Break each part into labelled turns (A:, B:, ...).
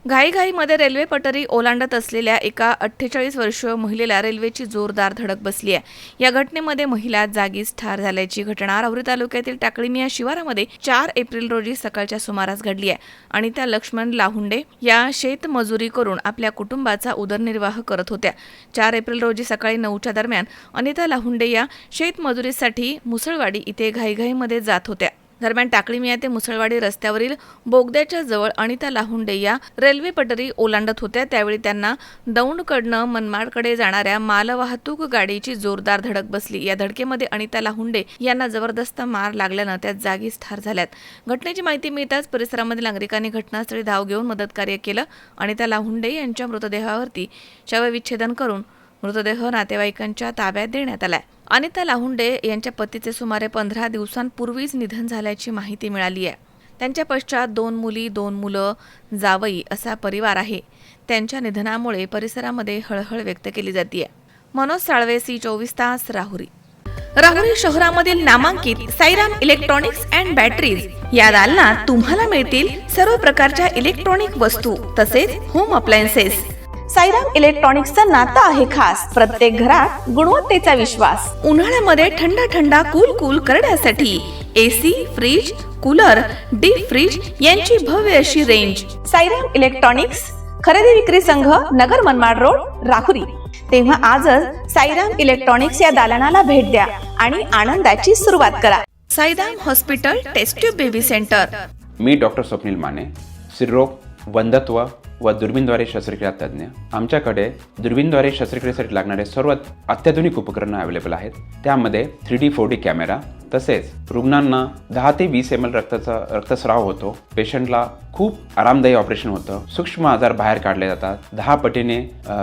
A: घाईघाईमध्ये railway पटरी ओलांडत असलेल्या एका 48 वर्षीय महिलेला रेल्वेची जोरदार धडक बसली आहे। या घटनेमध्ये महिला जागीच ठार झाल्याची घटना राहुरी तालुक्यातील टाकळीमिया शिवारामध्ये 4 एप्रिल रोजी सकाळच्या सुमारास घडली आहे। अनिता लक्ष्मण लाहुंडे या शेतमजुरी करून आपल्या कुटुंबाचा उदरनिर्वाह करत होत्या। 4 एप्रिल रोजी सकाळी 9च्या दरम्यान अनिता लाहुंडे या शेतमजुरीसाठी मुसळवाडी इथे घाईघाईमध्ये जात होत्या। दरम्यान टाकळीमिया ते मुसळवाडी रस्त्यावरील बोगद्याच्या जवळ अनिता लाहुंडे या रेल्वे पटरी ओलांडत होत्या। त्यावेळी त्यांना दौंडकडनं मनमाडकडे जाणाऱ्या मालवाहतूक गाडीची जोरदार धडक बसली। या धडकेमध्ये अनिता लाहुंडे यांना जबरदस्त मार लागल्यानं त्या जागीच ठार झाल्यात। घटनेची माहिती मिळताच परिसरामधील नागरिकांनी घटनास्थळी धाव घेऊन मदतकार्य केलं। अनिता लाहुंडे यांच्या मृतदेहावरती शवविच्छेदन करून मृतदेह नातेवाईकांच्या ताब्यात देण्यात आलाय। अनिता लाहुंडे यांच्या पतीचे सुमारे 15 दिवसांपूर्वीच निधन झाल्याची माहिती मिळाली आहे। त्यांच्या पश्चात 2 मुली 2 मुलं जावई असा परिवार आहे। त्यांच्या निधनामुळे परिसरामध्ये हळहळ व्यक्त केली जाते। मनोज साळवे, C24 तास, राहुरी। राहुरी शहरामधील नामांकित साईराम इलेक्ट्रॉनिक्स अँड बॅटरीज या दालनात तुम्हाला मिळतील सर्व प्रकारच्या इलेक्ट्रॉनिक वस्तू तसेच होम अप्लायन्सेस। साईराम इलेक्ट्रॉनिक्सचं नातं आहे खास। प्रत्येक घरात गुणवत्तेचा विश्वास। उन्हाळ्यामध्ये थंड कूल करण्यासाठी AC, fridge, cooler, deep fridge यांची भव्य अशी रेंज। साईराम इलेक्ट्रॉनिक्स खरेदी विक्री संघ, नगर मनमाड रोड, राहुरी। तेव्हा आजच साईराम इलेक्ट्रॉनिक्स या दालनाला भेट द्या आणि आनंदाची सुरुवात करा। Sairam hospital test tube baby centre.
B: मी डॉक्टर स्वप्नील माने, स्त्रीरोग, वंध्यत्व व दुर्बीणद्वारे शस्त्रक्रिया तज्ञ। आमच्याकडे दुर्बीणद्वारे शस्त्रक्रियेसाठी लागणारे सर्व अत्याधुनिक उपकरणं अवेलेबल आहेत। त्यामध्ये 3D 4D कॅमेरा, तसेच रुग्णांना 10 ते 20 ml रक्तस्राव होतो। पेशंटला खूप आरामदायी ऑपरेशन होतं। सूक्ष्म आजार बाहेर काढले जातात। 10 पटीने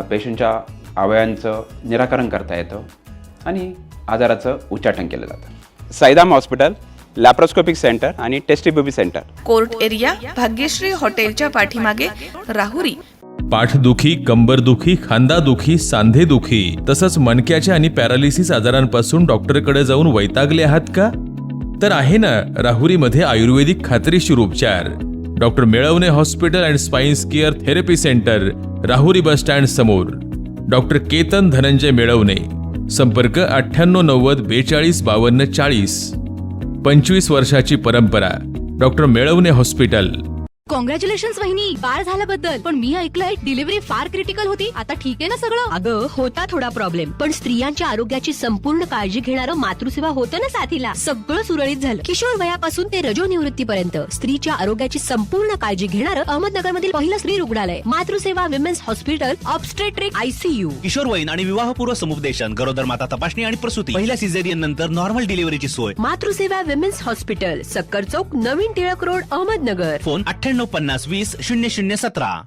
B: पेशंटच्या अवयवांचं निराकरण करता येतं आणि आजाराचं उच्चाटन केलं जातं। साईराम हॉस्पिटल, लॅप्रोस्कोपिक सेंटर आणि test baby centre,
A: court area, Bhagyashree हॉटेलच्या पाठीमागे, राहुरी।
C: पाठदुखी, कंबरदुखी, खांदादुखी, सांधेदुखी तसंच मणक्याच्या आणि पॅरालिसिस आजारांपासून डॉक्टरकडे जाऊन वैतागले आहात का? तर आहे ना राहुरीमध्ये आयुर्वेदिक खात्रीशीर उपचार। Doctor Melavane hospital and spines care therapy centre, Rahuri bus stand समोर। डॉक्टर केतन धनंजय मेळवणे, संपर्क 9890 42 52 40। 25 वर्षाची परंपरा, डॉक्टर मेळवणे हॉस्पिटल।
D: कॉंग्रॅच्युलेशन्स वहिनी, बाळ झाल्याबद्दल। पण मी ऐकलंय डिलिव्हरी फार क्रिटिकल होती। आता ठीक आहे ना सगळं?
E: अगं होता थोडा प्रॉब्लेम, पण स्त्रियांच्या आरोग्याची संपूर्ण काळजी घेणारं मातृसेवा होतं ना साथीला। सगळं सुरळीत झालं। किशोर वयापासून ते रजोनिवृत्तीपर्यंत स्त्रीच्या आरोग्याची संपूर्ण काळजी घेणारं अहमदनगरमधील पहिलं स्त्री रुग्णालय Matruseva women's hospital, obstetric ICU।
F: किशोरवयीन आणि विवाहपूर्व समुपदेशन, गरोदर माता तपासणी आणि प्रसूती, पहिल्या सिझेरियन नंतर नॉर्मल डिलिव्हरीची सोय।
E: मातृसेवा विमेन्स हॉस्पिटल, सक्कर चौक, नवीन टिळक रोड, अहमदनगर।
F: फोन 9850 20 0017।